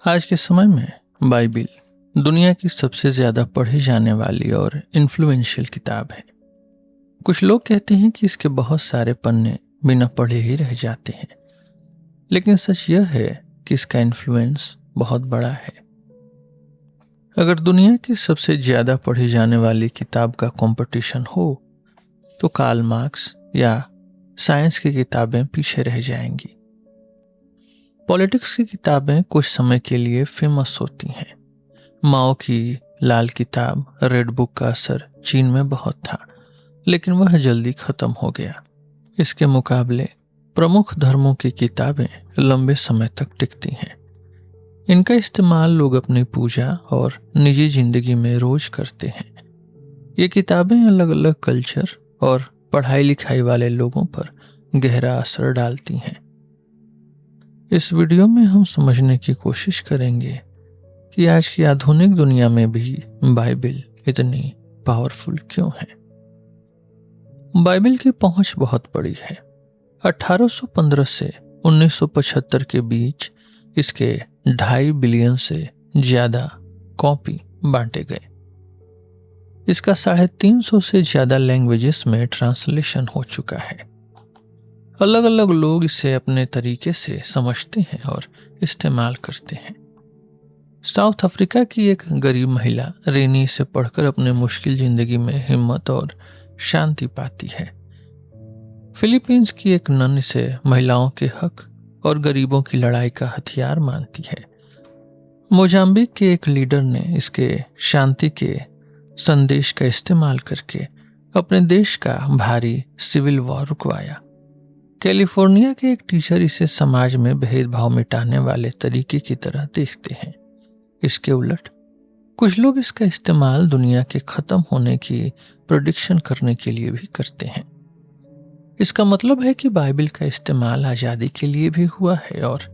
आज के समय में बाइबिल दुनिया की सबसे ज़्यादा पढ़ी जाने वाली और इन्फ्लुएंशियल किताब है। कुछ लोग कहते हैं कि इसके बहुत सारे पन्ने बिना पढ़े ही रह जाते हैं, लेकिन सच यह है कि इसका इन्फ्लुएंस बहुत बड़ा है। अगर दुनिया की सबसे ज़्यादा पढ़ी जाने वाली किताब का कंपटीशन हो तो कार्ल मार्क्स या साइंस की किताबें पीछे रह जाएंगी। पॉलिटिक्स की किताबें कुछ समय के लिए फेमस होती हैं। माओ की लाल किताब रेड बुक का असर चीन में बहुत था, लेकिन वह जल्दी खत्म हो गया। इसके मुकाबले प्रमुख धर्मों की किताबें लंबे समय तक टिकती हैं। इनका इस्तेमाल लोग अपनी पूजा और निजी जिंदगी में रोज करते हैं। ये किताबें अलग अलग कल्चर और पढ़ाई लिखाई वाले लोगों पर गहरा असर डालती हैं। इस वीडियो में हम समझने की कोशिश करेंगे कि आज की आधुनिक दुनिया में भी बाइबिल इतनी पावरफुल क्यों है। बाइबिल की पहुंच बहुत बड़ी है। 1815 से 1975 के बीच इसके 2.5 बिलियन से ज्यादा कॉपी बांटे गए। इसका 350 से ज्यादा लैंग्वेजेस में ट्रांसलेशन हो चुका है। अलग अलग लोग इसे अपने तरीके से समझते हैं और इस्तेमाल करते हैं। साउथ अफ्रीका की एक गरीब महिला रेनी इसे पढ़कर अपने मुश्किल जिंदगी में हिम्मत और शांति पाती है। फिलीपींस की एक नन इसे महिलाओं के हक और गरीबों की लड़ाई का हथियार मानती है। मोजाम्बिक के एक लीडर ने इसके शांति के संदेश का इस्तेमाल करके अपने देश का भारी सिविल वॉर रुकवाया। कैलिफोर्निया के एक टीचर इसे समाज में भेदभाव मिटाने वाले तरीके की तरह देखते हैं। इसके उलट कुछ लोग इसका इस्तेमाल दुनिया के खत्म होने की प्रेडिक्शन करने के लिए भी करते हैं। इसका मतलब है कि बाइबिल का इस्तेमाल आज़ादी के लिए भी हुआ है और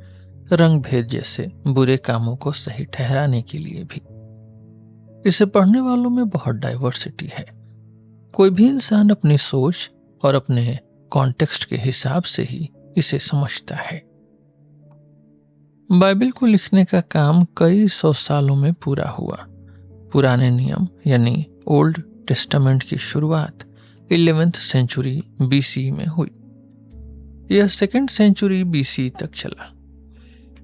रंग भेद जैसे बुरे कामों को सही ठहराने के लिए भी। इसे पढ़ने वालों में बहुत डाइवर्सिटी है। कोई भी इंसान अपनी सोच और अपने कॉन्टेक्स्ट के हिसाब से ही इसे समझता है। बाइबिल को लिखने का काम कई 100 सालों में पूरा हुआ। पुराने नियम यानी ओल्ड टेस्टामेंट की शुरुआत 11th सेंचुरी BC में हुई। यह 2nd सेंचुरी BC तक चला।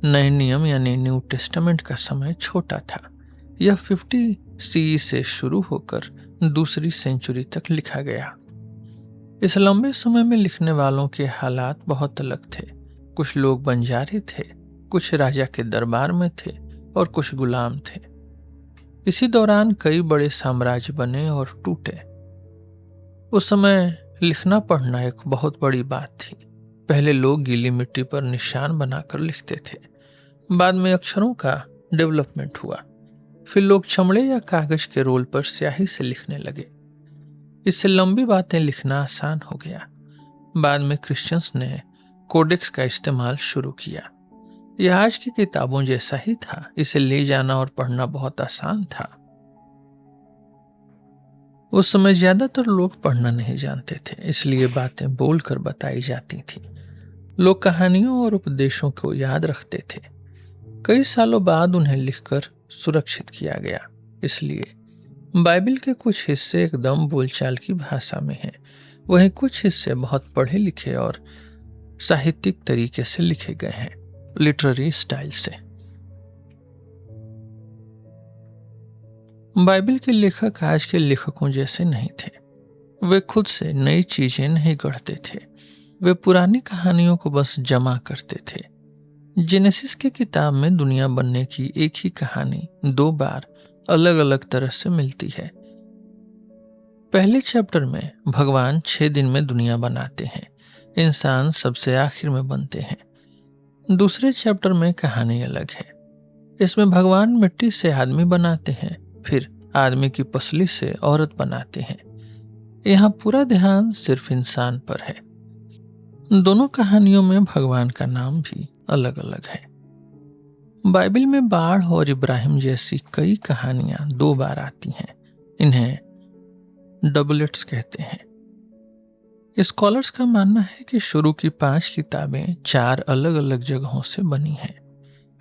नए नियम यानी न्यू टेस्टामेंट का समय छोटा था। यह 50 CE से शुरू होकर 2री सेंचुरी तक लिखा गया। इस लंबे समय में लिखने वालों के हालात बहुत अलग थे। कुछ लोग बंजारे थे, कुछ राजा के दरबार में थे और कुछ गुलाम थे। इसी दौरान कई बड़े साम्राज्य बने और टूटे। उस समय लिखना पढ़ना एक बहुत बड़ी बात थी। पहले लोग गीली मिट्टी पर निशान बनाकर लिखते थे। बाद में अक्षरों का डेवलपमेंट हुआ। फिर लोग चमड़े या कागज के रोल पर स्याही से लिखने लगे। इससे लंबी बातें लिखना आसान हो गया। बाद में क्रिश्चियंस ने कोडेक्स का इस्तेमाल शुरू किया। यह आज की किताबों जैसा ही था। इसे ले जाना और पढ़ना बहुत आसान था। उस समय ज्यादातर लोग पढ़ना नहीं जानते थे, इसलिए बातें बोलकर बताई जाती थी। लोग कहानियों और उपदेशों को याद रखते थे। कई सालों बाद उन्हें लिखकर सुरक्षित किया गया। इसलिए बाइबिल के कुछ हिस्से एकदम बोलचाल की भाषा में हैं, वहीं कुछ हिस्से बहुत पढ़े लिखे और साहित्यिक तरीके से लिखे गए हैं, लिटरेरी स्टाइल से। बाइबिल के लेखक आज के लेखकों जैसे नहीं थे। वे खुद से नई चीजें नहीं गढ़ते थे। वे पुरानी कहानियों को बस जमा करते थे। जेनेसिस की किताब में दुनिया बनने की एक ही कहानी 2 बार अलग अलग तरह से मिलती है। पहले चैप्टर में भगवान 6 दिन में दुनिया बनाते हैं। इंसान सबसे आखिर में बनते हैं। दूसरे चैप्टर में कहानी अलग है। इसमें भगवान मिट्टी से आदमी बनाते हैं, फिर आदमी की पसली से औरत बनाते हैं। यहाँ पूरा ध्यान सिर्फ इंसान पर है। दोनों कहानियों में भगवान का नाम भी अलग अलग है। बाइबिल में बाढ़ और इब्राहिम जैसी कई कहानियां 2 बार आती हैं। इन्हें डबलेट्स कहते हैं। स्कॉलर्स का मानना है कि शुरू की 5 किताबें 4 अलग अलग जगहों से बनी हैं।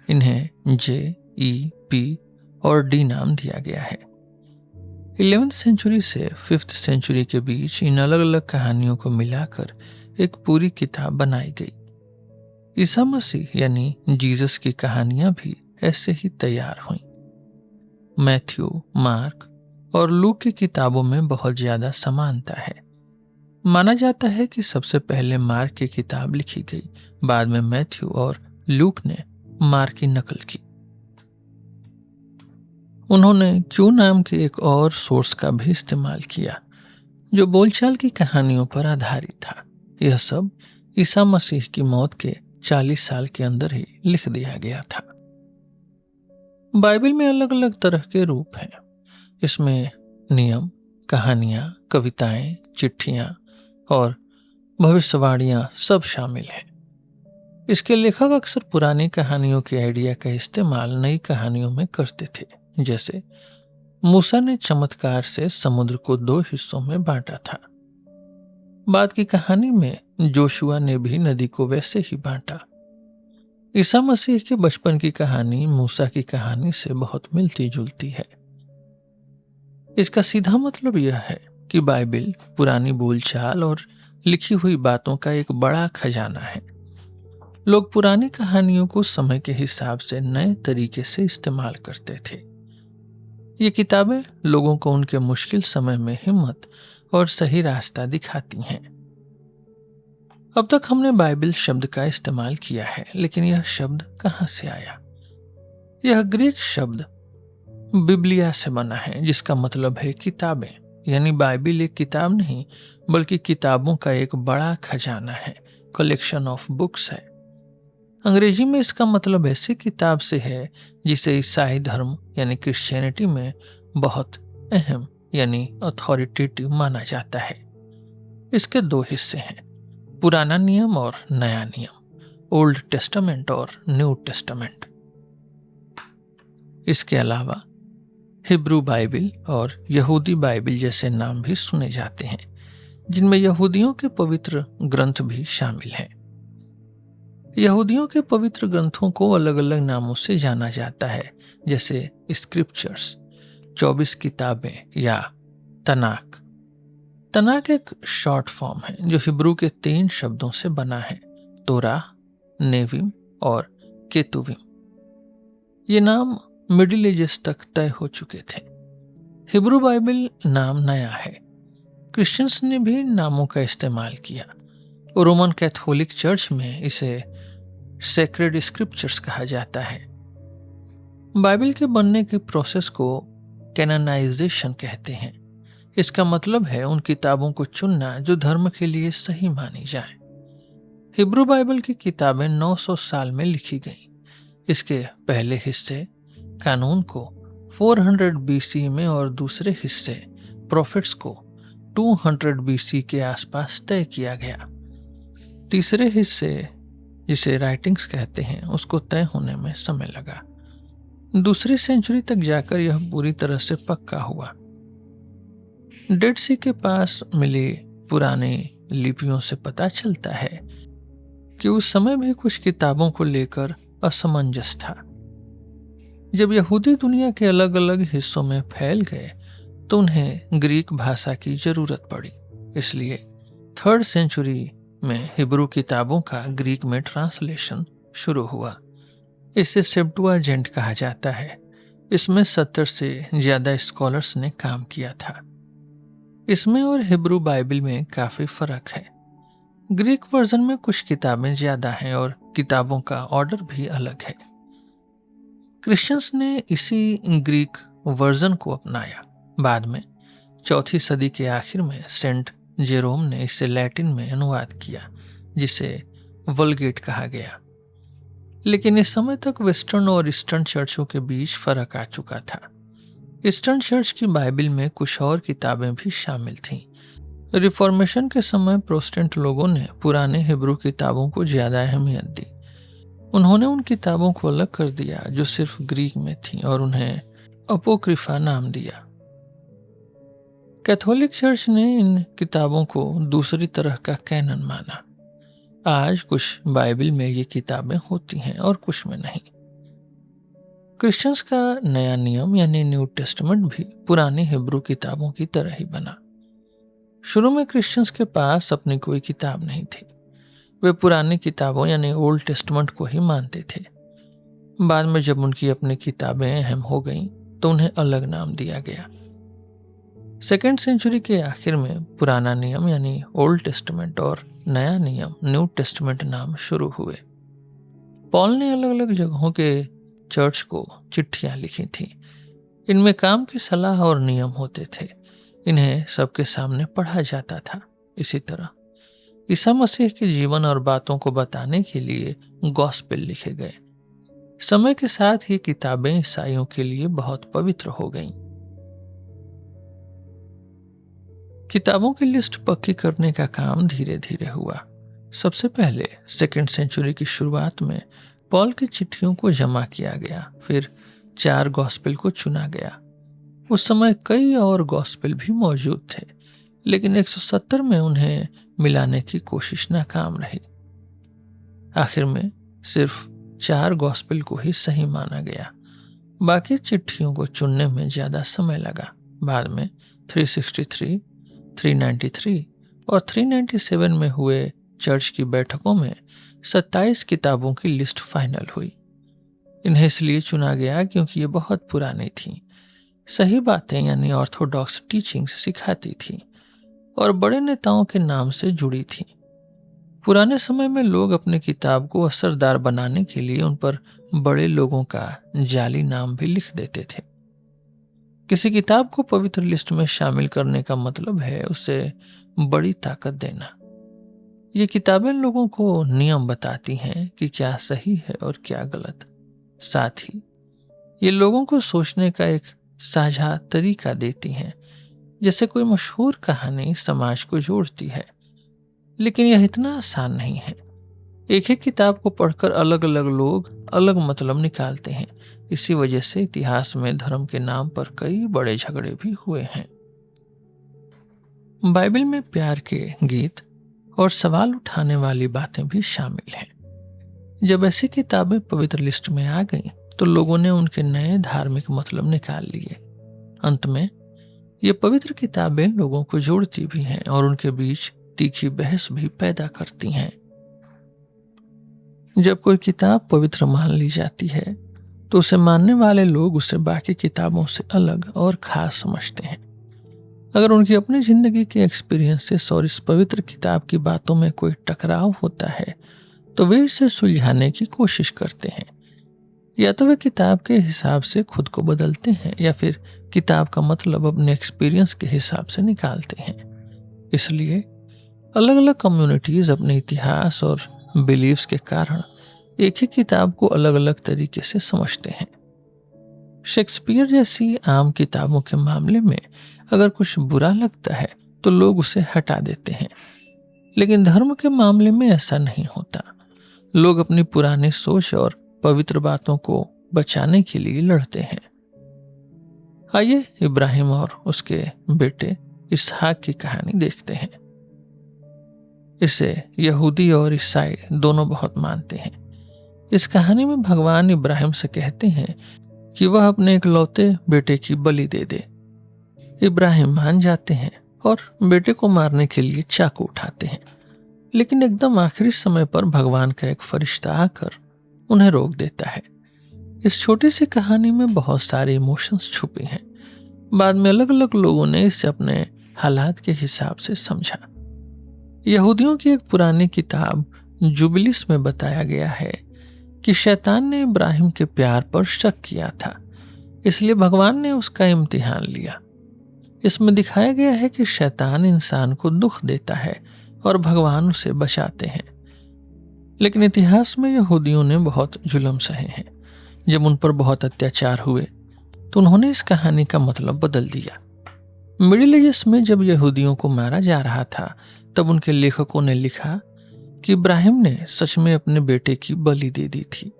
इन्हें जे, ई, पी और डी नाम दिया गया है। 11वीं सेंचुरी से 5th सेंचुरी के बीच इन अलग अलग कहानियों को मिलाकर एक पूरी किताब बनाई गई। ईसा मसीह यानी जीसस की कहानियां भी ऐसे ही तैयार हुईं। मैथ्यू, मार्क और लूक की किताबों में बहुत ज्यादा समानता है। माना जाता है कि सबसे पहले मार्क की किताब लिखी गई, बाद में मैथ्यू और लूक ने मार्क की नकल की। उन्होंने क्यू नाम के एक और सोर्स का भी इस्तेमाल किया जो बोलचाल की कहानियों पर आधारित था। यह सब ईसा मसीह की मौत के 40 साल के अंदर ही लिख दिया गया था। बाइबल में अलग अलग तरह के रूप हैं। इसमें नियम, कहानियां, कविताएं, चिट्ठियां और भविष्यवाणियां सब शामिल हैं। इसके लेखक अक्सर पुरानी कहानियों के आइडिया का इस्तेमाल नई कहानियों में करते थे। जैसे मूसा ने चमत्कार से समुद्र को 2 हिस्सों में बांटा था। बाद की कहानी में जोशुआ ने भी नदी को वैसे ही बांटा। ईसा मसीह के बचपन की कहानी मूसा की कहानी से बहुत मिलती जुलती है। इसका सीधा मतलब यह है कि बाइबल पुरानी बोलचाल और लिखी हुई बातों का एक बड़ा खजाना है। लोग पुरानी कहानियों को समय के हिसाब से नए तरीके से इस्तेमाल करते थे। ये किताबें लोगों को उनके मुश्किल समय में हिम्मत और सही रास्ता दिखाती हैं। अब तक हमने बाइबल शब्द का इस्तेमाल किया है, लेकिन यह शब्द कहां से आया? यह ग्रीक शब्द बिब्लिया से बना है, जिसका मतलब है किताबें। यानी बाइबल एक किताब नहीं बल्कि किताबों का एक बड़ा खजाना है, कलेक्शन ऑफ बुक्स है। अंग्रेजी में इसका मतलब ऐसी किताब से है जिसे ईसाई धर्म यानी क्रिश्चियनिटी में बहुत अहम यानी अथॉरिटेटिव माना जाता है। इसके 2 हिस्से हैं, पुराना नियम और नया नियम, ओल्ड टेस्टामेंट और न्यू टेस्टामेंट। इसके अलावा हिब्रू बाइबल और यहूदी बाइबल जैसे नाम भी सुने जाते हैं, जिनमें यहूदियों के पवित्र ग्रंथ भी शामिल हैं। यहूदियों के पवित्र ग्रंथों को अलग अलग नामों से जाना जाता है, जैसे स्क्रिप्चर्स, 24 किताबें या तनाक। तनाक एक शॉर्ट फॉर्म है जो हिब्रू के 3 शब्दों से बना है, तोरा, नेविम और केतुविम। ये नाम मिडिल एजेस तक तय हो चुके थे। हिब्रू बाइबल नाम नया है। क्रिश्चियंस ने भी नामों का इस्तेमाल किया। रोमन कैथोलिक चर्च में इसे सेक्रेड स्क्रिप्चर्स कहा जाता है। बाइबल के बनने के प्रोसेस को कैनोनाइजेशन कहते हैं। इसका मतलब है उन किताबों को चुनना जो धर्म के लिए सही मानी जाए। हिब्रू बाइबल की किताबें 900 साल में लिखी गईं। इसके पहले हिस्से कानून को 400 BC में और दूसरे हिस्से प्रोफेट्स को 200 BC के आसपास तय किया गया। तीसरे हिस्से जिसे राइटिंग्स कहते हैं उसको तय होने में समय लगा। दूसरी सेंचुरी तक जाकर यह पूरी तरह से पक्का हुआ। डेड सी के पास मिली पुरानी लिपियों से पता चलता है कि उस समय भी कुछ किताबों को लेकर असमंजस था। जब यहूदी दुनिया के अलग अलग हिस्सों में फैल गए तो उन्हें ग्रीक भाषा की जरूरत पड़ी। इसलिए 3rd सेंचुरी में हिब्रू किताबों का ग्रीक में ट्रांसलेशन शुरू हुआ। इसे सेप्टुअजिंट कहा जाता है। इसमें 70 से ज्यादा स्कॉलर्स ने काम किया था। इसमें और हिब्रू बाइबल में काफी फर्क है। ग्रीक वर्जन में कुछ किताबें ज्यादा हैं और किताबों का ऑर्डर भी अलग है। क्रिश्चियंस ने इसी ग्रीक वर्जन को अपनाया। बाद में 4वीं सदी के आखिर में सेंट जेरोम ने इसे लैटिन में अनुवाद किया, जिसे वल्गेट कहा गया। लेकिन इस समय तक वेस्टर्न और ईस्टर्न चर्चों के बीच फर्क आ चुका था। ईस्टर्न चर्च की बाइबल में कुछ और किताबें भी शामिल थीं। रिफॉर्मेशन के समय प्रोटेस्टेंट लोगों ने पुराने हिब्रू किताबों को ज्यादा अहमियत दी। उन्होंने उन किताबों को अलग कर दिया जो सिर्फ ग्रीक में थीं और उन्हें अपोक्रिफा नाम दिया। कैथोलिक चर्च ने इन किताबों को दूसरी तरह का कैनन माना। आज कुछ बाइबल में ये किताबें होती हैं और कुछ में नहीं। क्रिश्चियंस का नया नियम यानी न्यू टेस्टमेंट भी पुरानी हिब्रू किताबों की तरह ही बना। शुरू में क्रिश्चियंस के पास अपनी कोई किताब नहीं थी। वे पुरानी किताबों यानी ओल्ड टेस्टमेंट को ही मानते थे। बाद में जब उनकी अपनी किताबें अहम हो गईं तो उन्हें अलग नाम दिया गया। सेकेंड सेंचुरी के आखिर में पुराना नियम यानी ओल्ड टेस्टमेंट और नया नियम न्यू टेस्टमेंट नाम शुरू हुए। पॉल ने अलग अलग जगहों के चर्च को चिट्ठियां लिखी थीं। इनमें काम की सलाह और नियम होते थे। इन्हें सबके सामने पढ़ा जाता था। इसी तरह ईसा मसीह के जीवन और बातों को बताने के लिए गॉस्पेल लिखे गए। समय के साथ ये किताबें ईसाइयों के लिए बहुत पवित्र हो गईं। किताबों की लिस्ट पक्की करने का काम धीरे धीरे हुआ। सबसे पहले सेकेंड सेंचुरी की शुरुआत में पॉल की चिट्ठियों को जमा किया गया। फिर 4 गॉस्पेल को चुना गया। उस समय कई और गॉस्पेल भी मौजूद थे, लेकिन 170 में उन्हें मिलाने की कोशिश नाकाम रही। आखिर में सिर्फ 4 गॉस्पेल को ही सही माना गया। बाकी चिट्ठियों को चुनने में ज़्यादा समय लगा। बाद में 363, 393 और 397 में हुए चर्च की बैठकों में 27 किताबों की लिस्ट फाइनल हुई। इन्हें इसलिए चुना गया क्योंकि ये बहुत पुरानी थीं, सही बातें यानी ऑर्थोडॉक्स टीचिंग्स सिखाती थीं और बड़े नेताओं के नाम से जुड़ी थीं। पुराने समय में लोग अपनी किताब को असरदार बनाने के लिए उन पर बड़े लोगों का जाली नाम भी लिख देते थे। किसी किताब को पवित्र लिस्ट में शामिल करने का मतलब है उसे बड़ी ताकत देना। ये किताबें लोगों को नियम बताती हैं कि क्या सही है और क्या गलत। साथ ही ये लोगों को सोचने का एक साझा तरीका देती हैं, जैसे कोई मशहूर कहानी समाज को जोड़ती है। लेकिन यह इतना आसान नहीं है। एक ही किताब को पढ़कर अलग अलग लोग अलग मतलब निकालते हैं। इसी वजह से इतिहास में धर्म के नाम पर कई बड़े झगड़े भी हुए हैं। बाइबल में प्यार के गीत और सवाल उठाने वाली बातें भी शामिल हैं। जब ऐसी किताबें पवित्र लिस्ट में आ गईं, तो लोगों ने उनके नए धार्मिक मतलब निकाल लिए। अंत में ये पवित्र किताबें लोगों को जोड़ती भी हैं और उनके बीच तीखी बहस भी पैदा करती हैं। जब कोई किताब पवित्र मान ली जाती है तो उसे मानने वाले लोग उसे बाकी किताबों से अलग और खास समझते हैं। अगर उनकी अपनी जिंदगी के एक्सपीरियंसेस और इस पवित्र किताब की बातों में कोई टकराव होता है तो वे इसे सुलझाने की कोशिश करते हैं। या तो वे किताब के हिसाब से खुद को बदलते हैं या फिर किताब का मतलब अपने एक्सपीरियंस के हिसाब से निकालते हैं। इसलिए अलग अलग कम्युनिटीज अपने इतिहास और बिलीव्स के कारण एक ही किताब को अलग अलग तरीके से समझते हैं। शेक्सपियर जैसी आम किताबों के मामले में अगर कुछ बुरा लगता है तो लोग उसे हटा देते हैं, लेकिन धर्म के मामले में ऐसा नहीं होता। लोग अपनी पुरानी सोच और पवित्र बातों को बचाने के लिए लड़ते हैं। आइए इब्राहिम और उसके बेटे इसहाक की कहानी देखते हैं। इसे यहूदी और ईसाई दोनों बहुत मानते हैं। इस कहानी में भगवान इब्राहिम से कहते हैं कि वह अपने इकलौते बेटे की बलि दे दे। इब्राहिम मान जाते हैं और बेटे को मारने के लिए चाकू उठाते हैं, लेकिन एकदम आखिरी समय पर भगवान का एक फरिश्ता आकर उन्हें रोक देता है। इस छोटी सी कहानी में बहुत सारे इमोशंस छुपे हैं। बाद में अलग अलग लोगों ने इसे अपने हालात के हिसाब से समझा। यहूदियों की एक पुरानी किताब जुबिलिस में बताया गया है कि शैतान ने इब्राहिम के प्यार पर शक किया था, इसलिए भगवान ने उसका इम्तिहान लिया। इसमें दिखाया गया है कि शैतान इंसान को दुख देता है और भगवान उसे बचाते हैं। लेकिन इतिहास में यहूदियों ने बहुत जुल्म सहे हैं। जब उन पर बहुत अत्याचार हुए तो उन्होंने इस कहानी का मतलब बदल दिया। मिडिल एजेस में जब यहूदियों को मारा जा रहा था तब उनके लेखकों ने लिखा कि इब्राहिम ने सच में अपने बेटे की बलि दे दी थी।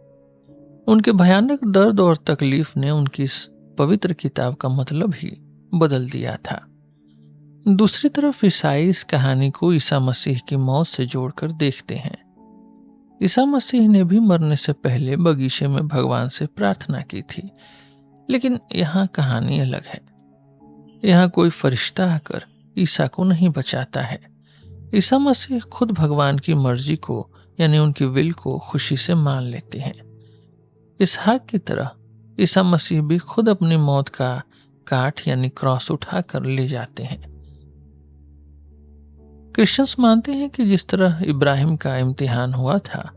उनके भयानक दर्द और तकलीफ ने उनकी इस पवित्र किताब का मतलब ही बदल दिया था। दूसरी तरफ ईसाई इस कहानी को ईसा मसीह की मौत से जोड़कर देखते हैं। ईसा मसीह ने भी मरने से पहले बगीचे में भगवान से प्रार्थना की थी, लेकिन यहाँ कहानी अलग है। यहाँ कोई फरिश्ता आकर ईसा को नहीं बचाता है। ईसा मसीह खुद भगवान की मर्जी को यानी उनकी विल को खुशी से मान लेते हैं। इसहाक की तरह ईसा मसीह भी खुद अपनी मौत का काठ यानी क्रॉस उठाकर ले जाते हैं। क्रिश्चियंस मानते हैं कि जिस तरह इब्राहिम का इम्तिहान हुआ था,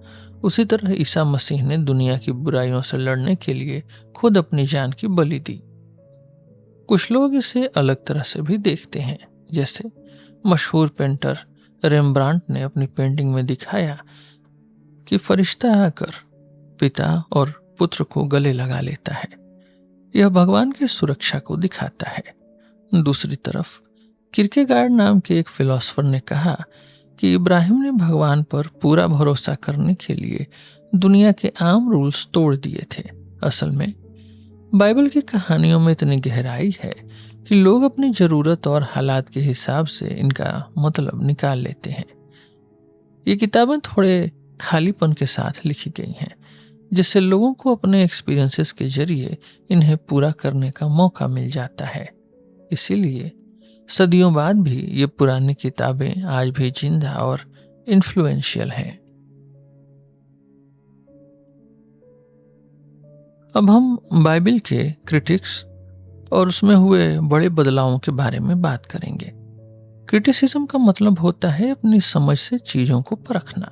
उसी तरह ईसा मसीह ने दुनिया की बुराइयों से लड़ने के लिए खुद अपनी जान की बलि दी। कुछ लोग इसे अलग तरह से भी देखते हैं, जैसे मशहूर पेंटर रेम्ब्रांट ने अपनी पेंटिंग में दिखाया कि फरिश्ता आकर पिता और पुत्र को गले लगा लेता है। यह भगवान की सुरक्षा को दिखाता है। दूसरी तरफ किरकेगार्ड नाम के एक फिलोसोफर ने कहा कि इब्राहिम ने भगवान पर पूरा भरोसा करने के लिए दुनिया के आम रूल्स तोड़ दिए थे। असल में बाइबल की कहानियों में इतनी गहराई है कि लोग अपनी जरूरत और हालात के हिसाब से इनका मतलब निकाल लेते हैं। ये किताबें थोड़े खालीपन के साथ लिखी गई हैं, जिससे लोगों को अपने एक्सपीरियंसेस के जरिए इन्हें पूरा करने का मौका मिल जाता है। इसीलिए सदियों बाद भी ये पुरानी किताबें आज भी जिंदा और इन्फ्लुएंशियल हैं। अब हम बाइबल के क्रिटिक्स और उसमें हुए बड़े बदलावों के बारे में बात करेंगे। क्रिटिसिज्म का मतलब होता है अपनी समझ से चीजों को परखना।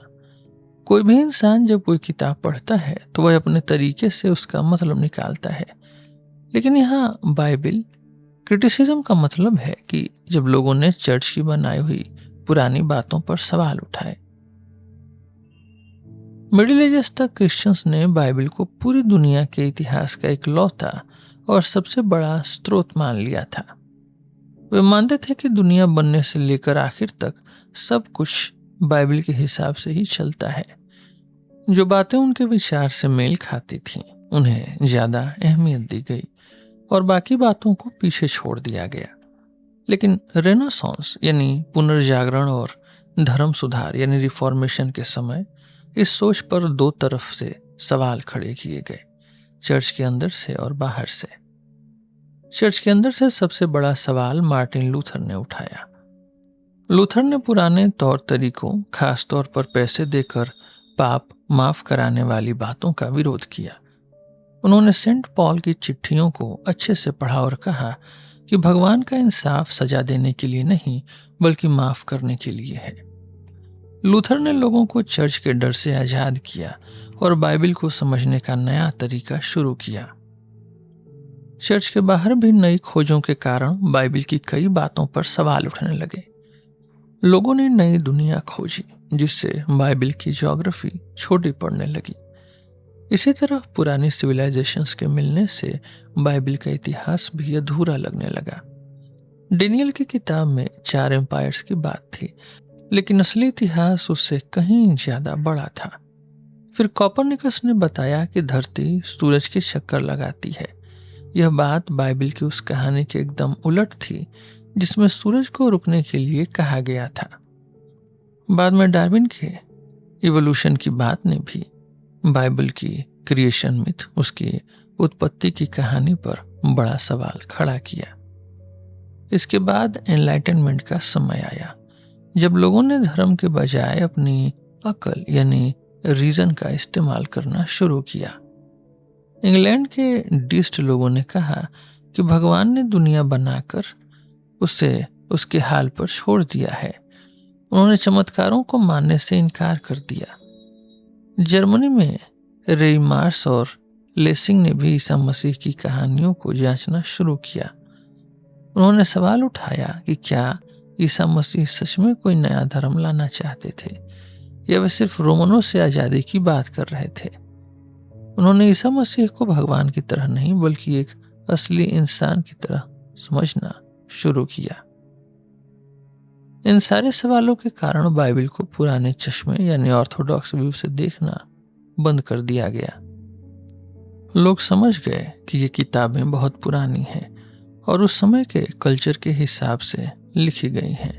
कोई भी इंसान जब कोई किताब पढ़ता है तो वह अपने तरीके से उसका मतलब निकालता है, लेकिन यहाँ बाइबल क्रिटिसिज्म का मतलब है कि जब लोगों ने चर्च की बनाई हुई पुरानी बातों पर सवाल उठाए। मिडिल एजेस तक क्रिश्चियंस ने बाइबल को पूरी दुनिया के इतिहास का इकलौता और सबसे बड़ा स्रोत मान लिया था। वे मानते थे कि दुनिया बनने से लेकर आखिर तक सब कुछ बाइबल के हिसाब से ही चलता है। जो बातें उनके विचार से मेल खाती थीं, उन्हें ज्यादा अहमियत दी गई और बाकी बातों को पीछे छोड़ दिया गया। लेकिन रेनेसांस यानी पुनर्जागरण और धर्म सुधार यानी रिफॉर्मेशन के समय इस सोच पर दो तरफ से सवाल खड़े किए गए, चर्च के अंदर से और बाहर से। चर्च के अंदर से सबसे बड़ा सवाल मार्टिन लूथर ने उठाया। लूथर ने पुराने तौर तरीकों, खास तौर पर पैसे देकर पाप माफ कराने वाली बातों का विरोध किया। उन्होंने सेंट पॉल की चिट्ठियों को अच्छे से पढ़ा और कहा कि भगवान का इंसाफ सजा देने के लिए नहीं बल्कि माफ करने के लिए है। लूथर ने लोगों को चर्च के डर से आजाद किया और बाइबल को समझने का नया तरीका शुरू किया। चर्च के बाहर भी नई खोजों के कारण बाइबल की कई बातों पर सवाल उठने लगे। लोगों ने नई दुनिया खोजी, जिससे बाइबल की ज्योग्राफी छोटी पड़ने लगी। इसी तरह पुरानी सिविलाइजेशंस के मिलने से बाइबल का इतिहास भी अधूरा लगने लगा। डेनियल की किताब में 4 एम्पायर्स की बात थी, लेकिन असली इतिहास उससे कहीं ज्यादा बड़ा था। फिर कोपरनिकस ने बताया कि धरती सूरज के चक्कर लगाती है। यह बात बाइबल की उस कहानी के एकदम उलट थी जिसमें सूरज को रुकने के लिए कहा गया था। बाद में डार्विन के इवोल्यूशन की बात ने भी बाइबल की क्रिएशन मिथ, उसकी उत्पत्ति की कहानी पर बड़ा सवाल खड़ा किया। इसके बाद एनलाइटनमेंट का समय आया, जब लोगों ने धर्म के बजाय अपनी अकल यानी रीजन का इस्तेमाल करना शुरू किया। इंग्लैंड के डिस्ट लोगों ने कहा कि भगवान ने दुनिया बनाकर उसे उसके हाल पर छोड़ दिया है। उन्होंने चमत्कारों को मानने से इनकार कर दिया। जर्मनी में रेइमार्स और लेसिंग ने भी ईसा मसीह की कहानियों को जांचना शुरू किया। उन्होंने सवाल उठाया कि क्या ईसा मसीह सच में कोई नया धर्म लाना चाहते थे या वे सिर्फ रोमनों से आजादी की बात कर रहे थे। उन्होंने ईसा मसीह को भगवान की तरह नहीं बल्कि एक असली इंसान की तरह समझना शुरू किया। इन सारे सवालों के कारण बाइबल को पुराने चश्मे यानी ऑर्थोडॉक्स व्यू से देखना बंद कर दिया गया। लोग समझ गए कि ये किताबें बहुत पुरानी हैं और उस समय के कल्चर के हिसाब से लिखी गई हैं।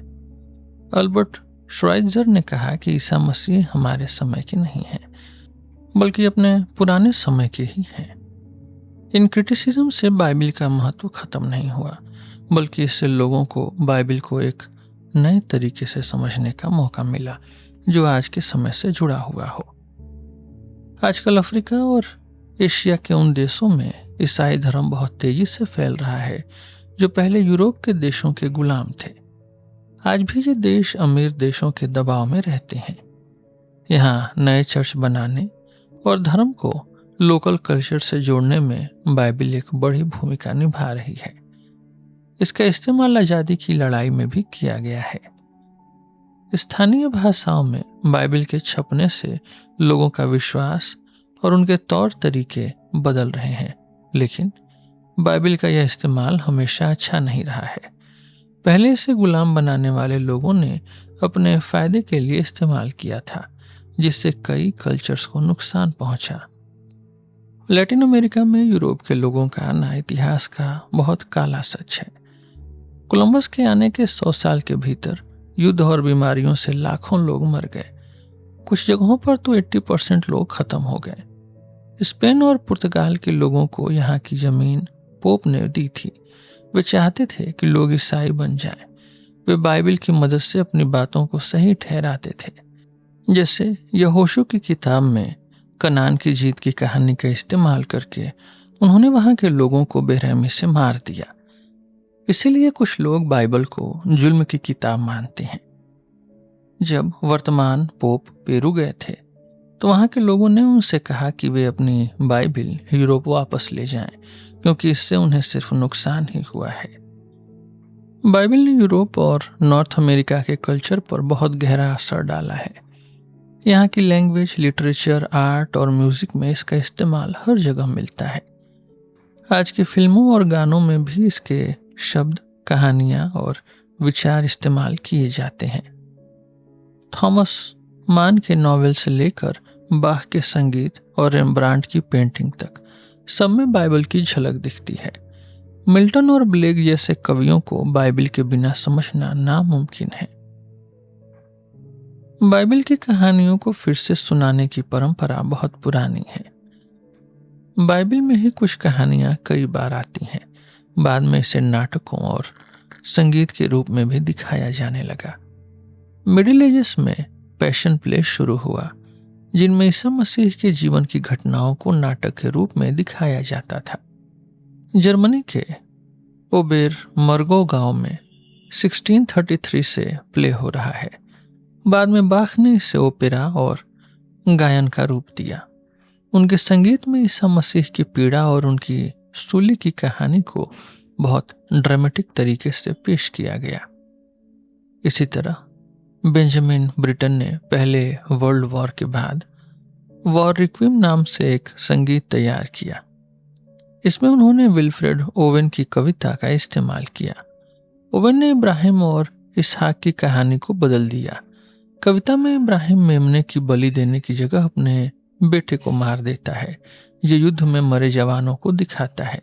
अल्बर्ट श्वाइत्ज़र ने कहा कि ईसा मसीह हमारे समय के नहीं हैं, बल्कि अपने पुराने समय के ही हैं। इन क्रिटिसिज्म से बाइबिल का महत्व खत्म नहीं हुआ, बल्कि इससे लोगों को बाइबिल को एक नए तरीके से समझने का मौका मिला जो आज के समय से जुड़ा हुआ हो। आजकल अफ्रीका और एशिया के उन देशों में ईसाई धर्म बहुत तेजी से फैल रहा है जो पहले यूरोप के देशों के गुलाम थे। आज भी ये देश अमीर देशों के दबाव में रहते हैं। यहाँ नए चर्च बनाने और धर्म को लोकल कल्चर से जोड़ने में बाइबिल एक बड़ी भूमिका निभा रही है। इसका इस्तेमाल आज़ादी की लड़ाई में भी किया गया है। स्थानीय भाषाओं में बाइबिल के छपने से लोगों का विश्वास और उनके तौर तरीके बदल रहे हैं, लेकिन बाइबिल का यह इस्तेमाल हमेशा अच्छा नहीं रहा है। पहले इसे गुलाम बनाने वाले लोगों ने अपने फायदे के लिए इस्तेमाल किया था, जिससे कई कल्चर्स को नुकसान पहुंचा। लैटिन अमेरिका में यूरोप के लोगों का आना इतिहास का बहुत काला सच है। कोलंबस के आने के 100 साल के भीतर युद्ध और बीमारियों से लाखों लोग मर गए। कुछ जगहों पर तो 80% लोग खत्म हो गए। स्पेन और पुर्तगाल के लोगों को यहाँ की जमीन पोप ने दी थी। वे चाहते थे कि लोग ईसाई बन जाएं। वे बाइबिल की मदद से अपनी बातों को सही ठहराते थे। जैसे यहोशू की किताब में कनान की जीत की कहानी का इस्तेमाल करके उन्होंने वहां के लोगों को बेरहमी से मार दिया। इसीलिए कुछ लोग बाइबल को जुल्म की किताब मानते हैं। जब वर्तमान पोप पेरू गए थे तो वहां के लोगों ने उनसे कहा कि वे अपनी बाइबिल यूरोप वापस ले जाएं, क्योंकि इससे उन्हें सिर्फ नुकसान ही हुआ है। बाइबिल ने यूरोप और नॉर्थ अमेरिका के कल्चर पर बहुत गहरा असर डाला है। यहाँ की लैंग्वेज, लिटरेचर, आर्ट और म्यूजिक में इसका इस्तेमाल हर जगह मिलता है। आज की फिल्मों और गानों में भी इसके शब्द, कहानियां और विचार इस्तेमाल किए जाते हैं। थॉमस मान के नॉवेल से लेकर बाख के संगीत और रेम्ब्रांट की पेंटिंग तक सब में बाइबल की झलक दिखती है। मिल्टन और ब्लेक जैसे कवियों को बाइबिल के बिना समझना नामुमकिन है। बाइबिल की कहानियों को फिर से सुनाने की परंपरा बहुत पुरानी है। बाइबिल में ही कुछ कहानियां कई बार आती हैं। बाद में इसे नाटकों और संगीत के रूप में भी दिखाया जाने लगा। मिडिल एजेस में पैशन प्ले शुरू हुआ, जिनमें ईसा मसीह के जीवन की घटनाओं को नाटक के रूप में दिखाया जाता था। जर्मनी के ओबेर मर्गो गांव में 1633 से प्ले हो रहा है। बाद में बाख ने इसे ओपेरा और गायन का रूप दिया। उनके संगीत में ईसा मसीह की पीड़ा और उनकी सूली की कहानी को बहुत ड्रामेटिक तरीके से पेश किया गया। इसी तरह बेंजामिन ब्रिटन ने पहले वर्ल्ड वॉर के बाद वॉर रिक्विम नाम से एक संगीत तैयार किया। इसमें उन्होंने विल्फ्रेड ओवेन की कविता का इस्तेमाल किया। ओवेन ने इब्राहिम और इसहाक की कहानी को बदल दिया। कविता में इब्राहिम मेमने की बलि देने की जगह अपने बेटे को मार देता है, जो युद्ध में मरे जवानों को दिखाता है।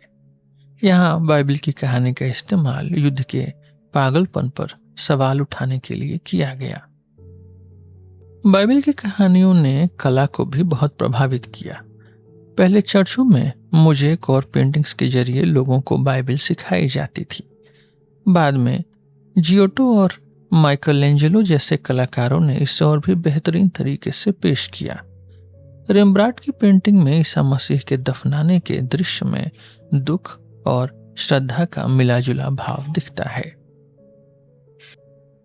यहाँ बाइबिल की कहानी का इस्तेमाल युद्ध के पागलपन पर सवाल उठाने के लिए किया गया। बाइबिल की कहानियों ने कला को भी बहुत प्रभावित किया। पहले चर्चों में मोज़ेक और पेंटिंग्स के जरिए लोगों को बाइबिल सिखाई जाती थी। बाद में जियोटो और माइकलएंजेलो जैसे कलाकारों ने इसे और भी बेहतरीन तरीके से पेश किया। रेम्ब्रांट की पेंटिंग में ईसा मसीह के दफनाने के दृश्य में दुख और श्रद्धा का मिलाजुला भाव दिखता है।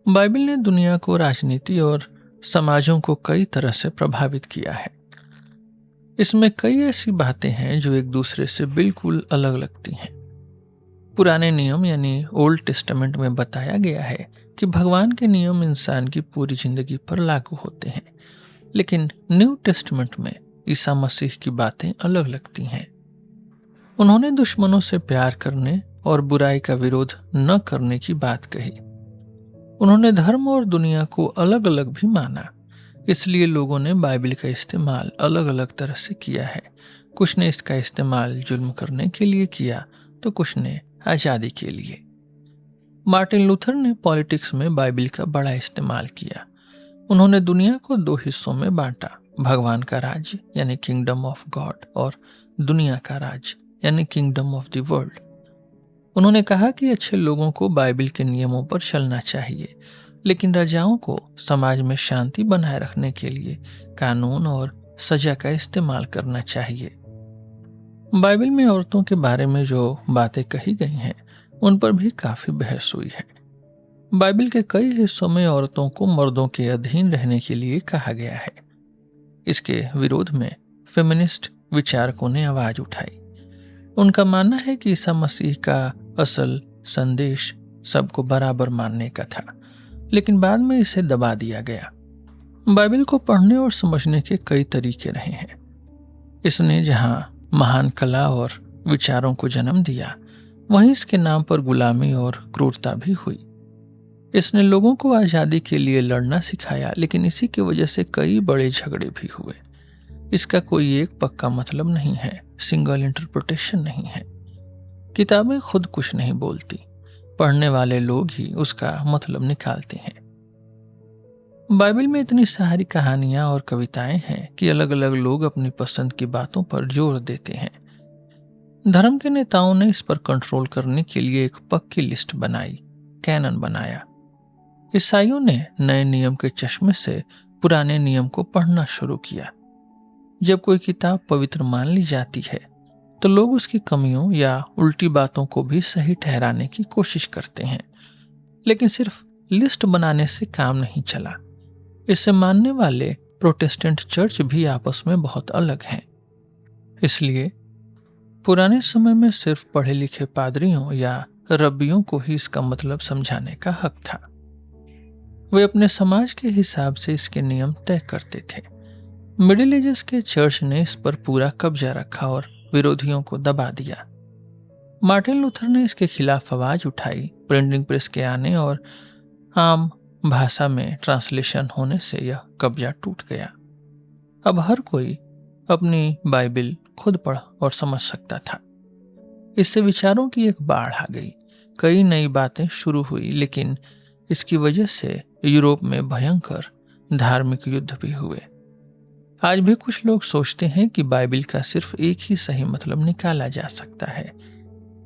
बाइबिल ने दुनिया को, राजनीति और समाजों को कई तरह से प्रभावित किया है। इसमें कई ऐसी बातें हैं जो एक दूसरे से बिल्कुल अलग लगती हैं। पुराने नियम यानी ओल्ड टेस्टामेंट में बताया गया है कि भगवान के नियम इंसान की पूरी जिंदगी पर लागू होते हैं, लेकिन न्यू टेस्टामेंट में ईसा मसीह की बातें अलग लगती हैं। उन्होंने दुश्मनों से प्यार करने और बुराई का विरोध न करने की बात कही। उन्होंने धर्म और दुनिया को अलग अलग भी माना। इसलिए लोगों ने बाइबिल का इस्तेमाल अलग अलग तरह से किया है। कुछ ने इसका इस्तेमाल जुल्म करने के लिए किया तो कुछ ने आज़ादी के लिए। मार्टिन लूथर ने पॉलिटिक्स में बाइबिल का बड़ा इस्तेमाल किया। उन्होंने दुनिया को दो हिस्सों में बांटा, भगवान का राज्य यानी किंगडम ऑफ गॉड और दुनिया का राज्य यानी किंगडम ऑफ द वर्ल्ड। उन्होंने कहा कि अच्छे लोगों को बाइबल के नियमों पर चलना चाहिए, लेकिन राजाओं को समाज में शांति बनाए रखने के लिए कानून और सजा का इस्तेमाल करना चाहिए। बाइबल में औरतों के बारे में जो बातें कही गई हैं उन पर भी काफी बहस हुई है। बाइबल के कई हिस्सों में औरतों को मर्दों के अधीन रहने के लिए कहा गया है। इसके विरोध में फेमिनिस्ट विचारकों ने आवाज उठाई। उनका मानना है कि ईसा मसीह का असल संदेश सबको बराबर मानने का था, लेकिन बाद में इसे दबा दिया गया। बाइबल को पढ़ने और समझने के कई तरीके रहे हैं। इसने जहां महान कला और विचारों को जन्म दिया, वहीं इसके नाम पर गुलामी और क्रूरता भी हुई। इसने लोगों को आज़ादी के लिए लड़ना सिखाया, लेकिन इसी की वजह से कई बड़े झगड़े भी हुए। इसका कोई एक पक्का मतलब नहीं है, सिंगल इंटरप्रिटेशन नहीं है। किताबें खुद कुछ नहीं बोलती, पढ़ने वाले लोग ही उसका मतलब निकालते हैं। बाइबल में इतनी सारी कहानियां और कविताएं हैं कि अलग अलग लोग अपनी पसंद की बातों पर जोर देते हैं। धर्म के नेताओं ने इस पर कंट्रोल करने के लिए एक पक्की लिस्ट बनाई, कैनन बनाया। ईसाइयों ने नए नियम के चश्मे से पुराने नियम को पढ़ना शुरू किया। जब कोई किताब पवित्र मान ली जाती है तो लोग उसकी कमियों या उल्टी बातों को भी सही ठहराने की कोशिश करते हैं, लेकिन सिर्फ लिस्ट बनाने से काम नहीं चला। इसे मानने वाले प्रोटेस्टेंट चर्च भी आपस में बहुत अलग हैं। इसलिए पुराने समय में सिर्फ पढ़े लिखे पादरियों या रब्बियों को ही इसका मतलब समझाने का हक था। वे अपने समाज के हिसाब से इसके नियम तय करते थे। मिडिल एजेस के चर्च ने इस पर पूरा कब्जा रखा और विरोधियों को दबा दिया। मार्टिन लूथर ने इसके खिलाफ आवाज उठाई। प्रिंटिंग प्रेस के आने और आम भाषा में ट्रांसलेशन होने से यह कब्जा टूट गया। अब हर कोई अपनी बाइबल खुद पढ़ और समझ सकता था। इससे विचारों की एक बाढ़ आ गई। कई नई बातें शुरू हुई, लेकिन इसकी वजह से यूरोप में भयंकर धार्मिक युद्ध भी हुए। आज भी कुछ लोग सोचते हैं कि बाइबल का सिर्फ एक ही सही मतलब निकाला जा सकता है।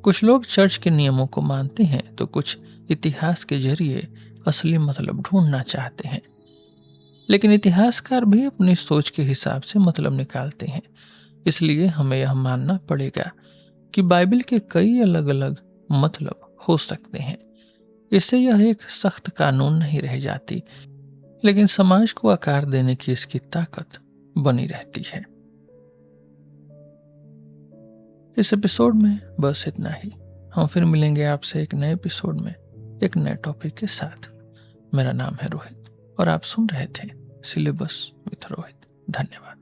कुछ लोग चर्च के नियमों को मानते हैं तो कुछ इतिहास के जरिए असली मतलब ढूंढना चाहते हैं। लेकिन इतिहासकार भी अपनी सोच के हिसाब से मतलब निकालते हैं। इसलिए हमें यह मानना पड़ेगा कि बाइबल के कई अलग अलग मतलब हो सकते हैं। इससे यह एक सख्त कानून नहीं रह जाती, लेकिन समाज को आकार देने की इसकी ताकत बनी रहती है। इस एपिसोड में बस इतना ही। हम फिर मिलेंगे आपसे एक नए एपिसोड में एक नए टॉपिक के साथ। मेरा नाम है रोहित और आप सुन रहे थे सिलेबस विथ रोहित। धन्यवाद।